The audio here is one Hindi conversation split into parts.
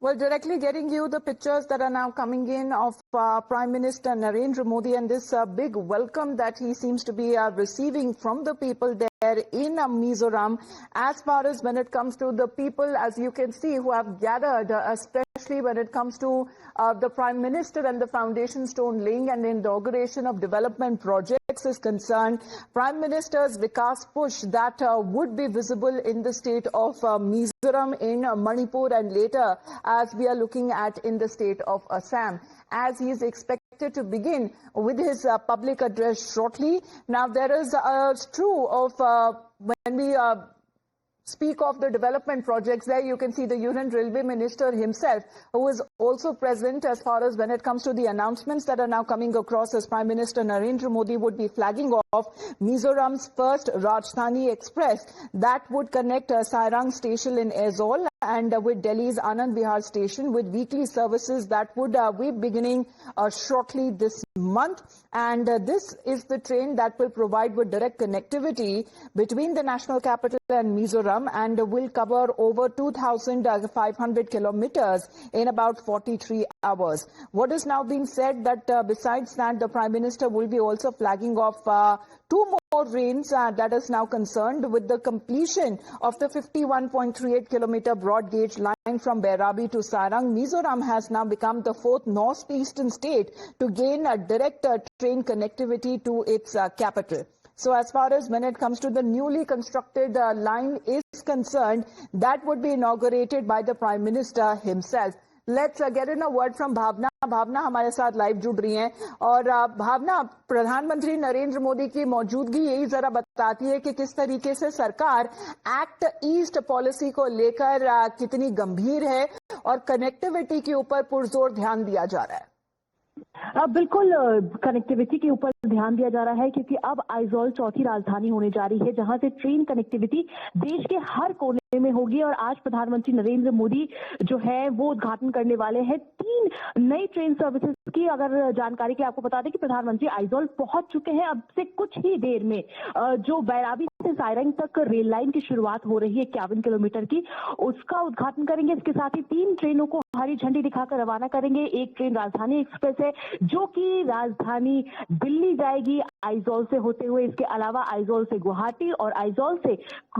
Well, directly getting you the pictures that are now coming in of Prime Minister Narendra Modi and this big welcome that he seems to be receiving from the people there in Mizoram. As far as when it comes to the people, as you can see, who have gathered, especially when it comes to the Prime Minister and the foundation stone laying and the inauguration of development projects is concerned, Prime Minister's Vikas push that would be visible in the state of Mizoram, in Manipur, and later as we are looking at in the state of Assam, as he is expected to begin with his public address shortly. Now, there is a strew of when we speak of the development projects, there you can see the Union Railway Minister himself, who is also present as far as when it comes to the announcements that are now coming across, as Prime Minister Narendra Modi would be flagging off Mizoram's first Rajdhani Express that would connect Sairang station in Aizawl and with Delhi's Anand Vihar station, with weekly services that would be beginning shortly this month. And this is the train that will provide with direct connectivity between the national capital and Mizoram, and will cover over 2,500 kilometers in about 43 hours. What is now being said that besides that, the Prime Minister will be also flagging off two more trains that is now concerned with the completion of the 51.38 kilometer broad gauge line from Bairabi to Sairang. Mizoram has now become the fourth northeastern state to gain a direct train connectivity to its capital. So as far as when it comes to the newly constructed line is concerned, that would be inaugurated by the Prime Minister himself. Let's get in a word from Bhavna. भावना हमारे साथ लाइव जुड़ रही हैं और भावना, प्रधानमंत्री नरेंद्र मोदी की मौजूदगी यही जरा बताती है कि किस तरीके से सरकार एक्ट ईस्ट पॉलिसी को लेकर कितनी गंभीर है और कनेक्टिविटी के ऊपर पुरजोर ध्यान दिया जा रहा है। बिल्कुल कनेक्टिविटी के ऊपर ध्यान दिया जा रहा है, क्योंकि अब आइजॉल चौथी राजधानी होने जा रही है जहां से ट्रेन कनेक्टिविटी देश के हर कोने में होगी। और आज प्रधानमंत्री नरेंद्र मोदी जो है वो उद्घाटन करने वाले हैं 3 नई ट्रेन सर्विसेज की। अगर जानकारी के आपको बता दें कि प्रधानमंत्री आइजॉल पहुंच चुके हैं। अब से कुछ ही देर में जो बैराबी से सायरंग तक रेल लाइन की शुरुआत हो रही है 51 किलोमीटर की, उसका उद्घाटन करेंगे। इसके साथ ही 3 ट्रेनों को हरी झंडी दिखाकर रवाना करेंगे। एक ट्रेन राजधानी एक्सप्रेस है जो कि राजधानी दिल्ली जाएगी आइजॉल से होते हुए। इसके अलावा आइजॉल से गुवाहाटी और आइजॉल से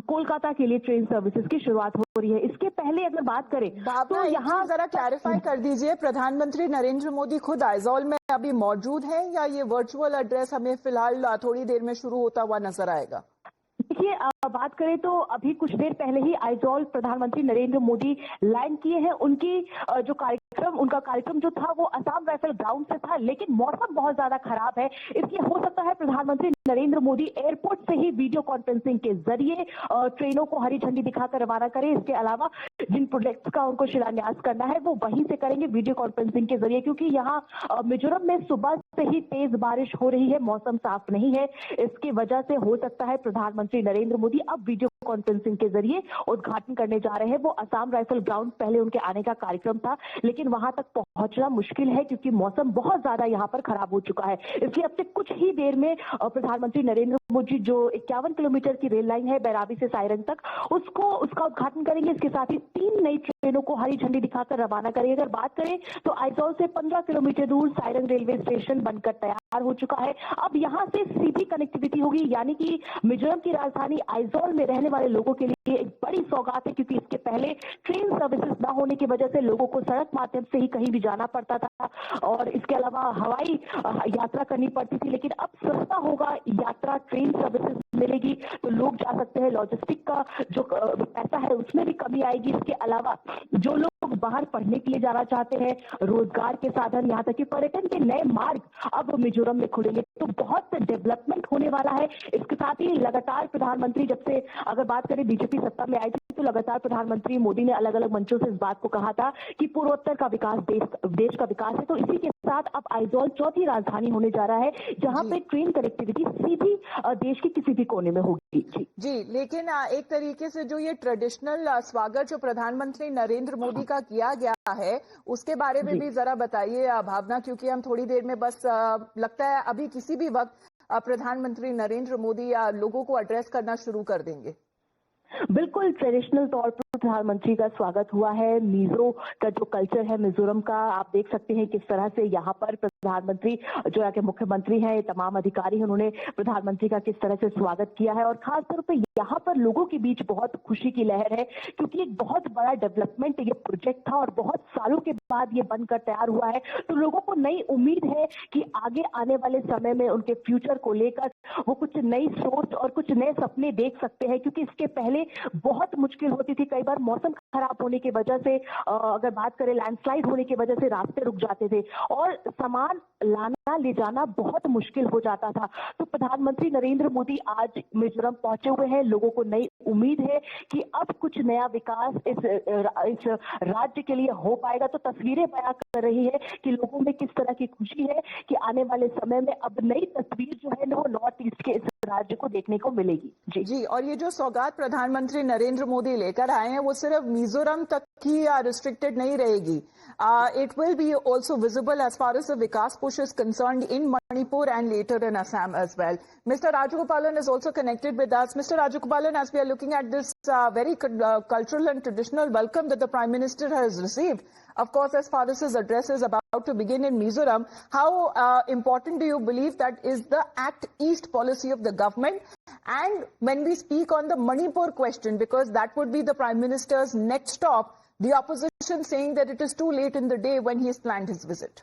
कोलकाता के लिए ट्रेन सर्विसेज की शुरुआत हो रही है। इसके पहले अगर बात करें तो यहाँ जरा क्लैरिफाई कर दीजिए, प्रधानमंत्री नरेंद्र मोदी खुद आइजॉल में अभी मौजूद है या ये वर्चुअल एड्रेस हमें फिलहाल थोड़ी देर में शुरू होता हुआ नजर आएगा? देखिए, बात करें तो अभी कुछ देर पहले ही आइजॉल प्रधानमंत्री नरेंद्र मोदी लैंड किए हैं। उनका कार्यक्रम जो था वो असम राइफल ग्राउंड से था, लेकिन मौसम बहुत ज्यादा खराब है, इसलिए हो सकता है प्रधानमंत्री नरेंद्र मोदी एयरपोर्ट से ही वीडियो कॉन्फ्रेंसिंग के जरिए ट्रेनों को हरी झंडी दिखाकर रवाना करें। इसके अलावा जिन प्रोजेक्ट्स का उनको शिलान्यास करना है वो वहीं से करेंगे वीडियो कॉन्फ्रेंसिंग के जरिए, क्योंकि यहाँ मिजोरम में सुबह से ही तेज बारिश हो रही है, मौसम साफ नहीं है। इसकी वजह से हो सकता है प्रधानमंत्री नरेंद्र मोदी अब वीडियो कॉन्फ्रेंसिंग के जरिए उद्घाटन करने जा रहे हैं। वो असम राइफल ग्राउंड पहले उनके आने का कार्यक्रम था, लेकिन वहां तक पहुंचना मुश्किल है क्योंकि मौसम बहुत ज्यादा यहाँ पर खराब हो चुका है। इसलिए अब से कुछ ही देर में प्रधानमंत्री नरेंद्र मोदी जो 51 किलोमीटर की रेल लाइन है बैराबी से सायरंग तक, उसका उद्घाटन करेंगे। इसके साथ ही 3 नई ट्रेनों को हरी झंडी दिखाकर रवाना करेंगे। अगर बात करें तो आइजॉल से 15 किलोमीटर दूर सायरंग रेलवे स्टेशन बनकर तैयार हो चुका है। अब यहाँ से सीधी कनेक्टिविटी होगी, यानी कि मिजोरम की राजधानी आइजॉल में रहने वाले लोगों के लिए एक बड़ी सौगात है, क्योंकि इसके पहले ट्रेन सर्विसेज न होने की वजह से लोगों को सड़क माध्यम से ही कहीं भी जाना पड़ता था और इसके अलावा हवाई यात्रा करनी पड़ती थी। लेकिन अब सस्ता होगा यात्रा, ट्रेन सर्विसेज मिलेगी तो लोग जा सकते हैं। लॉजिस्टिक का जो पैसा है उसमें भी कमी आएगी। इसके अलावा जो लोग बाहर पढ़ने के लिए जाना चाहते हैं, रोजगार के साधन, यहाँ तक कि पर्यटन के नए मार्ग अब मिजोरम में खुलेंगे, तो बहुत डेवलपमेंट होने वाला है। इसके साथ ही लगातार प्रधानमंत्री, जब से अगर बात करें बीजेपी सत्ता में आई थी, तो लगातार प्रधानमंत्री मोदी ने अलग अलग मंचों से इस बात को कहा था कि पूर्वोत्तर का विकास देश का विकास है। तो इसी के साथ अब आइजॉल चौथी राजधानी होने जा रहा है जहां पे ट्रेन कनेक्टिविटी सीधी देश के किसी भी कोने में होगी। जी, लेकिन एक तरीके से जो ये ट्रेडिशनल स्वागत जो प्रधानमंत्री नरेंद्र मोदी का किया गया है उसके बारे में भी जरा बताइए भावना, क्योंकि हम थोड़ी देर में बस लगता है अभी किसी भी वक्त प्रधानमंत्री नरेंद्र मोदी लोगों को एड्रेस करना शुरू कर देंगे। बिल्कुल ट्रेडिशनल तौर पर प्रधानमंत्री का स्वागत हुआ है। मिजो का जो कल्चर है मिजोरम का, आप देख सकते हैं किस तरह से यहाँ पर प्रधानमंत्री जो यहाँ के मुख्यमंत्री हैं, तमाम अधिकारी हैं, उन्होंने प्रधानमंत्री का किस तरह से स्वागत किया है। और खासतौर पर यहाँ पर लोगों के बीच बहुत खुशी की लहर है, क्योंकि एक बहुत बड़ा डेवलपमेंट ये प्रोजेक्ट था और बहुत सालों के बाद ये बनकर तैयार हुआ है। तो लोगों को नई उम्मीद है कि आगे आने वाले समय में उनके फ्यूचर को लेकर वो कुछ नई सोच और कुछ नए सपने देख सकते हैं, क्योंकि इसके पहले बहुत मुश्किल होती थी। कई बार मौसम खराब होने की वजह से, अगर बात करें लैंडस्लाइड होने की वजह से रास्ते रुक जाते थे और सामान लाना ले जाना बहुत मुश्किल हो जाता था। तो प्रधानमंत्री नरेंद्र मोदी आज मिजोरम पहुंचे हुए हैं। लोगों को नई उम्मीद है कि अब कुछ नया विकास इस राज्य के लिए हो पाएगा। तो तस्वीरें बयां कर रही है कि लोगों में किस तरह की खुशी है कि आने वाले समय में अब नई तस्वीर जो है वो नॉर्थ ईस्ट के इस राज्य को देखने को मिलेगी। जी, और ये जो सौगात प्रधानमंत्री नरेंद्र मोदी लेकर आए हैं वो सिर्फ मिजोरम तक ही रिस्ट्रिक्टेड नहीं रहेगी. It will be also visible as far as the Vikas push is concerned in Manipur and later in Assam as well. Mr. Rajagopalan is also connected with us. Mr. Rajagopalan, as we are looking at this very cultural and traditional welcome that the Prime Minister has received, of course, as far as his address is about to begin in Mizoram, how important do you believe that is the Act East policy of the government? And when we speak on the Manipur question, because that would be the Prime Minister's next stop, the opposition saying that it is too late in the day when he has planned his visit.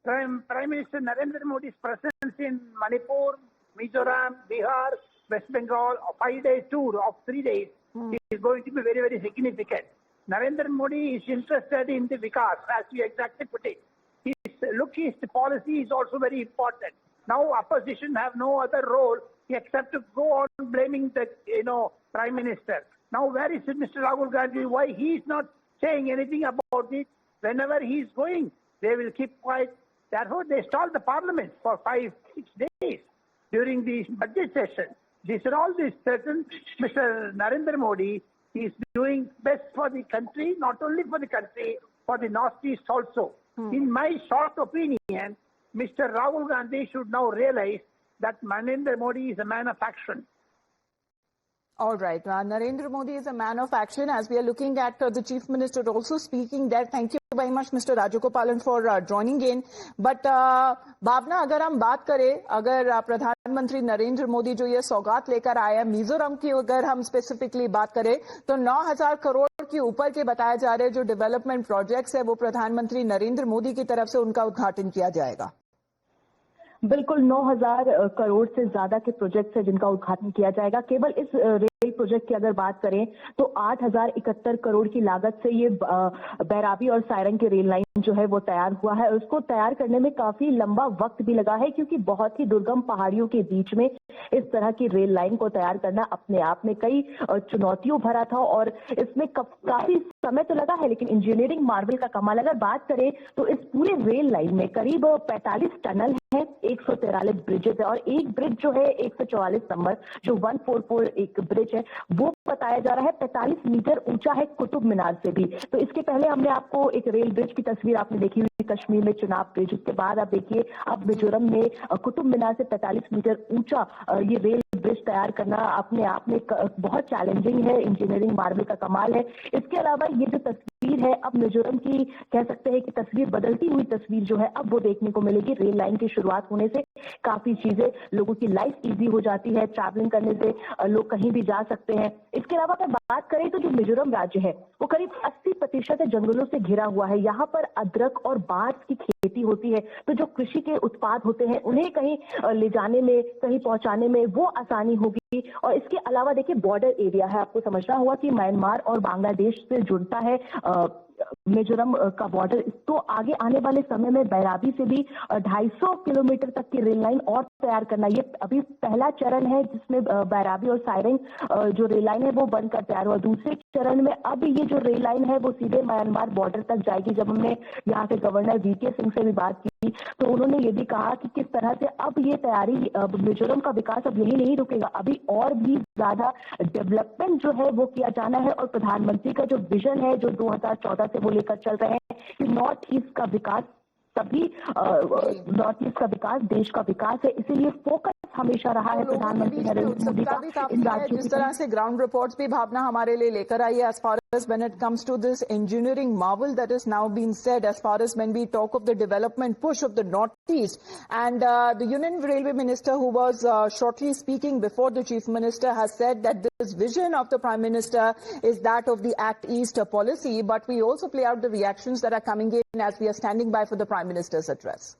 Prime Minister Narendra Modi's presence in Manipur, Mizoram, Bihar, West Bengal, a 5-day tour of 3 days is going to be very, very significant. Narendra Modi is interested in the Vikas, as you exactly put it. His look east policy is also very important. Now opposition have no other role except to go on blaming the Prime Minister. Now where is Mr. Rahul Gandhi? Why he is not saying anything about it? Whenever he is going, they will keep quiet. Therefore, they stalled the parliament for 5-6 days during the budget session. These are all these certain. Mr. Narendra Modi is doing best for the country, not only for the country, for the Northeast also. In my short opinion, Mr. Rahul Gandhi should now realize that Narendra Modi is a man of action. All right. Narendra Modi is a man of action. As we are looking at the Chief Minister also speaking there. Thank you very much, Mr. Rajagopalan, for joining in. But भावना, अगर हम बात करें, अगर प्रधानमंत्री नरेंद्र मोदी जो ये सौगात लेकर आए हैं मिजोरम की, अगर हम स्पेसिफिकली बात करें तो 9,000 करोड़ के ऊपर के बताए जा रहे जो डेवलपमेंट प्रोजेक्ट्स है वो प्रधानमंत्री नरेंद्र मोदी की तरफ से उनका उद्घाटन किया जाएगा. बिल्कुल 9,000 करोड़ से ज्यादा के प्रोजेक्ट्स है जिनका उद्घाटन किया जाएगा. केवल इस रेल प्रोजेक्ट की अगर बात करें तो 8,071 करोड़ की लागत से ये बैराबी और सायरंग की रेल लाइन जो है वो तैयार हुआ है. उसको तैयार करने में काफी लंबा वक्त भी लगा है, क्योंकि बहुत ही दुर्गम पहाड़ियों के बीच में इस तरह की रेल लाइन को तैयार करना अपने आप में कई चुनौतियों भरा था और इसमें काफी समय तो लगा है. लेकिन इंजीनियरिंग मार्वल का कमाल अगर बात करें तो इस पूरे रेल लाइन में करीब 45 टनल है, 143 ब्रिजेस है और एक ब्रिज जो है 144 नंबर जो 144 एक ब्रिज है वो बताया जा रहा है 45 मीटर ऊंचा है कुतुब मीनार से भी. तो इसके पहले हमने आपको एक रेल ब्रिज की तस्वीर आपने देखी हुई कश्मीर में चुनाव ब्रिज, उसके बाद आप देखिए अब मिजोरम में कुतुब मीनार से 45 मीटर ऊंचा ये रेल ब्रिज तैयार करना अपने आप में बहुत चैलेंजिंग है. इंजीनियरिंग मार्वल का कमाल है. इसके अलावा ये जो तस्वीर है अब मिजोरम की कह सकते हैं कि तस्वीर बदलती हुई तस्वीर जो है अब वो देखने को मिलेगी. रेल लाइन की शुरुआत होने से काफी चीजें लोगों की लाइफ इजी हो जाती है, ट्रैवलिंग करने से लोग कहीं भी जा सकते हैं. इसके अलावा अगर बात करें तो जो मिजोरम राज्य है वो करीब 80% जंगलों से घिरा हुआ है. यहाँ पर अदरक और बांस की खेती होती है, तो जो कृषि के उत्पाद होते हैं उन्हें कहीं ले जाने में कहीं पहुंचाने में वो आसानी होगी. और इसके अलावा देखिए बॉर्डर एरिया है, आपको समझना होगा कि म्यांमार और बांग्लादेश से जुड़ता है मिजोरम का बॉर्डर. तो आगे आने वाले समय में बैराबी से भी 250 किलोमीटर तक की रेल लाइन और तैयार करना, ये अभी पहला चरण है जिसमें बैराबी और सायरंग जो रेल लाइन है वो बनकर तैयार हुआ. दूसरे चरण में अब ये जो रेल लाइन है वो सीधे म्यांमार बॉर्डर तक जाएगी. जब हमने यहाँ के गवर्नर वीके सिंह से भी बात की तो उन्होंने ये भी कहा कि किस तरह से अब ये तैयारी मिजोरम का विकास अब यही नहीं रुकेगा, अभी और भी ज्यादा डेवलपमेंट जो है वो किया जाना है. और प्रधानमंत्री का जो विजन है जो 2014 से वो लेकर चल रहे हैं कि नॉर्थ ईस्ट का विकास सभी नॉर्थ ईस्ट का विकास देश का विकास है, इसीलिए फोकस हमेशा रहा है प्रधानमंत्री नरेंद्र मोदी का इन राज्यों जिस तरह से ग्राउंड रिपोर्ट्स भी भावना हमारे लिए लेकर आई है as far as when it comes to this engineering marvel that is now being said, as far as when we talk of the development push of the Northeast, and the Union Railway Minister, who was shortly speaking before the Chief Minister, has said that this vision of the Prime Minister is that of the Act East policy. But we also play out the reactions that are coming in as we are standing by for the Prime Minister's address.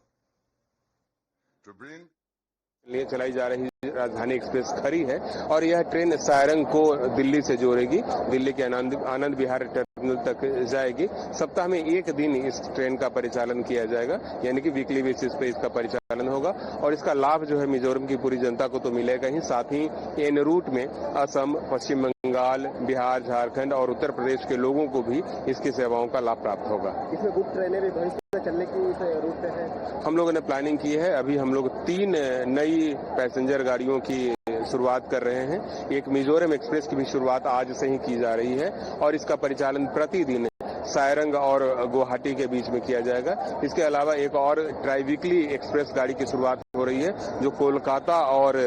लिए चलाई जा रही राजधानी एक्सप्रेस खड़ी है और यह ट्रेन सारंग को दिल्ली से जोड़ेगी, दिल्ली के आनंद विहार टर्मिनल तक जाएगी। सप्ताह में एक दिन इस ट्रेन का परिचालन किया जाएगा, यानी कि वीकली बेसिस पे इसका परिचालन होगा और इसका लाभ जो है मिजोरम की पूरी जनता को तो मिलेगा ही, साथ ही एन रूट में असम, पश्चिम बंगाल, बिहार, झारखंड और उत्तर प्रदेश के लोगों को भी इसकी सेवाओं का लाभ प्राप्त होगा। इसमें बुक ट्रेनें भी भविष्य में चलने की रूट पे है। हम लोगों ने प्लानिंग की है। अभी हम लोग 3 नई पैसेंजर गाड़ियों की शुरुआत कर रहे हैं। एक मिजोरम एक्सप्रेस की भी शुरुआत आज से ही की जा रही है और इसका परिचालन प्रतिदिन सारंग और गुवाहाटी के बीच में किया जाएगा। इसके अलावा एक और ट्राई वीकली एक्सप्रेस गाड़ी की शुरुआत हो रही है जो कोलकाता और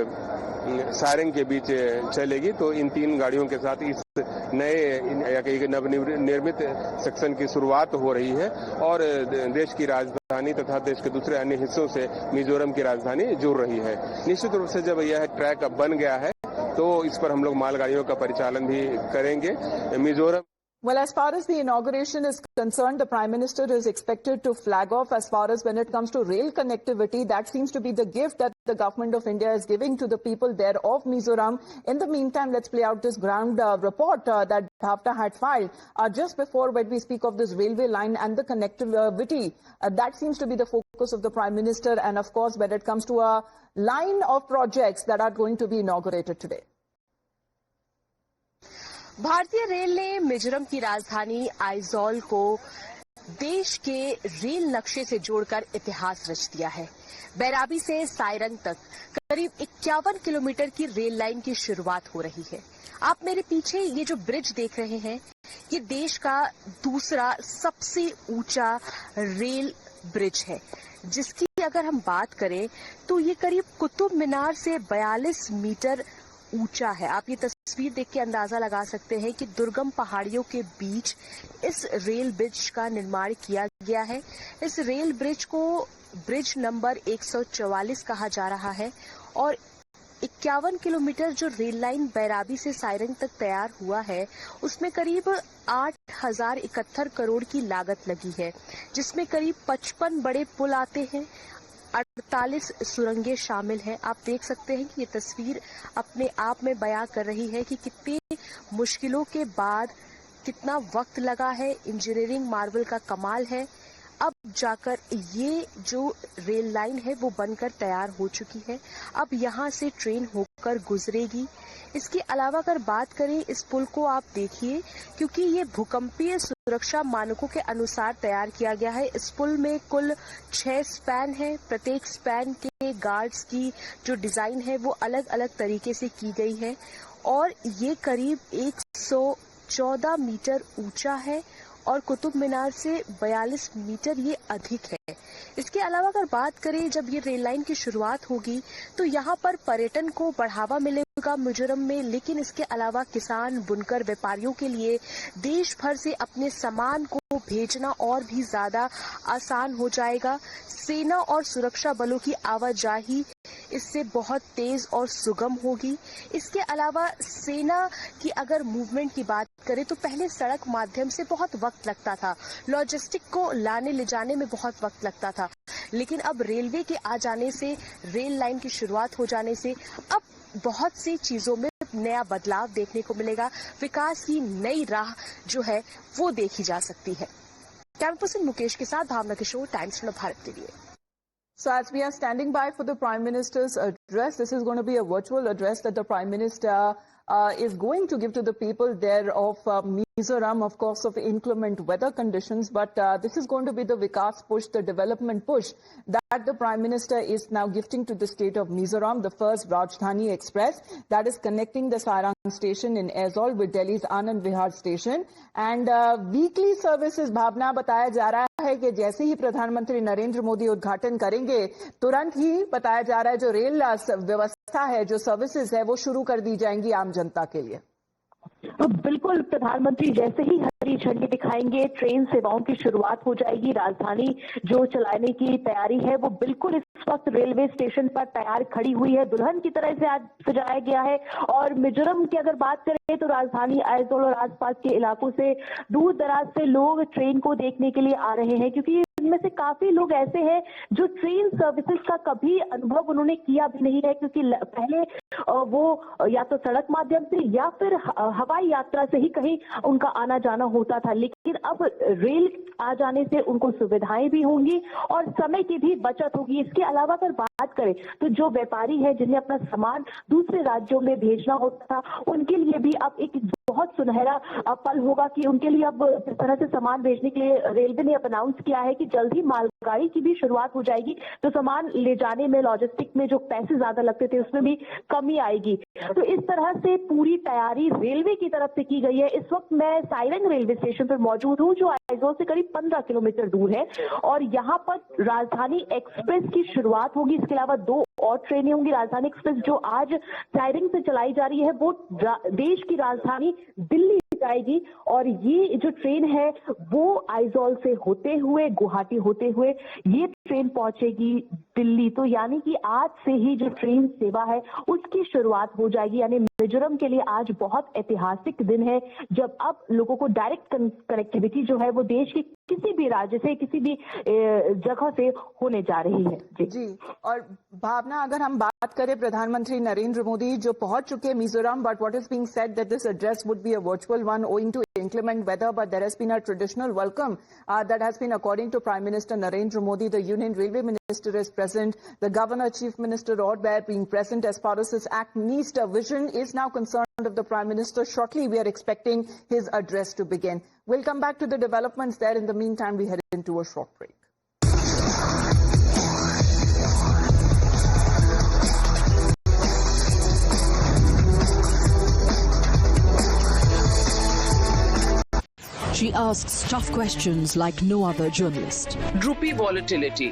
सारंग के बीच चलेगी। तो इन 3 गाड़ियों के साथ इस नए नवनिर्मित सेक्शन की शुरुआत हो रही है और देश की राजधानी तथा देश के दूसरे अन्य हिस्सों से मिजोरम की राजधानी जुड़ रही है। निश्चित रूप से जब यह ट्रैक अब बन गया है तो इस पर हम लोग मालगाड़ियों का परिचालन भी करेंगे। Mizoram Well, as far as the inauguration is concerned, the Prime Minister is expected to flag off as far as when it comes to rail connectivity. That seems to be the gift that the government of India is giving to the people there of Mizoram. In the meantime, let's play out this ground report that Bhavna had filed just before when we speak of this railway line and the connectivity. That seems to be the focus of the Prime Minister, and of course, when it comes to a line of projects that are going to be inaugurated today. भारतीय रेल ने मिजोरम की राजधानी आइजॉल को देश के रेल नक्शे से जोड़कर इतिहास रच दिया है। बैराबी से सायरंग तक करीब 51 किलोमीटर की रेल लाइन की शुरुआत हो रही है। आप मेरे पीछे ये जो ब्रिज देख रहे हैं, ये देश का दूसरा सबसे ऊंचा रेल ब्रिज है, जिसकी अगर हम बात करें तो ये करीब कुतुब मीनार से 42 मीटर ऊंचा है। आप ये तस्वीर देख के अंदाजा लगा सकते हैं कि दुर्गम पहाड़ियों के बीच इस रेल ब्रिज का निर्माण किया गया है। इस रेल ब्रिज को ब्रिज नंबर 144 कहा जा रहा है और 51 किलोमीटर जो रेल लाइन बैराबी से सायरंग तक तैयार हुआ है, उसमें करीब 8,071 करोड़ की लागत लगी है, जिसमें करीब 55 बड़े पुल आते हैं, 48 सुरंगें शामिल हैं। आप देख सकते हैं कि ये तस्वीर अपने आप में बयां कर रही है कि कितनी मुश्किलों के बाद कितना वक्त लगा है। इंजीनियरिंग मार्वल का कमाल है। अब जाकर ये जो रेल लाइन है वो बनकर तैयार हो चुकी है। अब यहाँ से ट्रेन होकर गुजरेगी। इसके अलावा अगर बात करें इस पुल को, आप देखिए, क्योंकि ये भूकंपीय सुरक्षा मानकों के अनुसार तैयार किया गया है। इस पुल में कुल 6 स्पैन है। प्रत्येक स्पैन के गार्ड्स की जो डिजाइन है वो अलग अलग तरीके से की गई है और ये करीब 114 मीटर ऊंचा है और कुतुब मीनार से 42 मीटर ये अधिक है। इसके अलावा अगर बात करें, जब ये रेल लाइन की शुरुआत होगी तो यहाँ पर पर्यटन को बढ़ावा मिलेगा मिजोरम में, लेकिन इसके अलावा किसान, बुनकर, व्यापारियों के लिए देश भर से अपने सामान को भेजना और भी ज्यादा आसान हो जाएगा। सेना और सुरक्षा बलों की आवाजाही इससे बहुत तेज और सुगम होगी। इसके अलावा सेना की अगर मूवमेंट की बात करें तो पहले सड़क माध्यम से बहुत वक्त लगता था, लॉजिस्टिक को लाने ले जाने में बहुत वक्त लगता था, लेकिन अब रेलवे के आ जाने से, रेल लाइन की शुरुआत हो जाने से अब बहुत सी चीजों में नया बदलाव देखने को मिलेगा। विकास की नई राह जो है वो देखी जा सकती है। कैमरा पर्सन मुकेश के साथ भावना किशोर, टाइम्स ऑफ भारत के लिए। So as we are standing by for the Prime Minister's address, this is going to be a virtual address that the Prime Minister is going to give to the people there of Mizoram, of course, of inclement weather conditions, but this is going to be the Vikas push, the development push that the Prime Minister is now gifting to the state of Mizoram, the first Rajdhani Express that is connecting the Sairang station in Aizawl with Delhi's Anand Vihar station. And weekly services, भावना बताया जा रहा है कि जैसे ही प्रधानमंत्री नरेंद्र मोदी उद्घाटन करेंगे, तुरंत ही बताया जा रहा है जो रेल व्यवस्था है, जो सर्विसेज है, वो शुरू कर दी जाएंगी आम जनता के लिए। बिल्कुल, प्रधानमंत्री जैसे ही हरी झंडी दिखाएंगे, ट्रेन सेवाओं की शुरुआत हो जाएगी। राजधानी जो चलाने की तैयारी है वो बिल्कुल इस वक्त रेलवे स्टेशन पर तैयार खड़ी हुई है, दुल्हन की तरह से आज सजाया गया है। और मिजोरम की अगर बात करें तो राजधानी आइजोल और आसपास के इलाकों से दूर दराज से लोग ट्रेन को देखने के लिए आ रहे हैं, क्योंकि इनमें से काफी लोग ऐसे हैं जो ट्रेन सर्विसेज का कभी अनुभव उन्होंने किया भी नहीं है, क्योंकि पहले वो या तो सड़क माध्यम से या फिर हवाई यात्रा से ही कहीं उनका आना जाना होता था। लेकिन अब रेल आ जाने से उनको सुविधाएं भी होंगी और समय की भी बचत होगी। इसके अलावा अगर बात करें तो जो व्यापारी है जिन्हें अपना सामान दूसरे राज्यों में भेजना होता था, उनके लिए भी अब एक बहुत सुनहरा पल होगा कि उनके लिए अब जिस तरह से सामान भेजने के लिए रेलवे ने अनाउंस किया है कि जल्द ही मालगाड़ी की भी शुरुआत हो जाएगी, तो सामान ले जाने में लॉजिस्टिक में जो पैसे ज्यादा लगते थे उसमें भी कमी आएगी। तो इस तरह से पूरी तैयारी रेलवे की तरफ से की गई है। इस वक्त मैं साइरंग रेलवे स्टेशन पर मौजूद हूँ, जो आइजोल से करीब 15 किलोमीटर दूर है, और यहाँ पर राजधानी एक्सप्रेस की शुरुआत होगी। इसके अलावा 2 और ट्रेनें होंगी। राजधानी एक्सप्रेस जो आज साइरंग से चलाई जा रही है वो देश की राजधानी दिल्ली जाएगी, और ये जो ट्रेन है वो आइजोल से होते हुए गुवाहाटी होते हुए ये ट्रेन पहुंचेगी दिल्ली। तो यानी कि आज से ही जो ट्रेन सेवा है उसकी शुरुआत हो जाएगी। यानी मिजोरम के लिए आज बहुत ऐतिहासिक दिन है, जब अब लोगों को डायरेक्ट कनेक्टिविटी जो है वो देश के किसी भी राज्य से, किसी भी जगह से होने जा रही है। जी। और भावना, अगर हम बात करें प्रधानमंत्री नरेंद्र मोदी जो पहुंच चुके हैं Mizoram, but what is being said that this address would be a virtual one owing to inclement weather, but there has been a traditional welcome that has been, according to Prime Minister Narendra Modi. The Union Railway Minister is present, the Governor, Chief Minister Order being present as far as this Act East vision is now concerned of the Prime Minister. Shortly we are expecting his address to begin. We'll come back to the developments there. In the meantime, we head into a short break. She asks tough questions like no other journalist. Rupee volatility,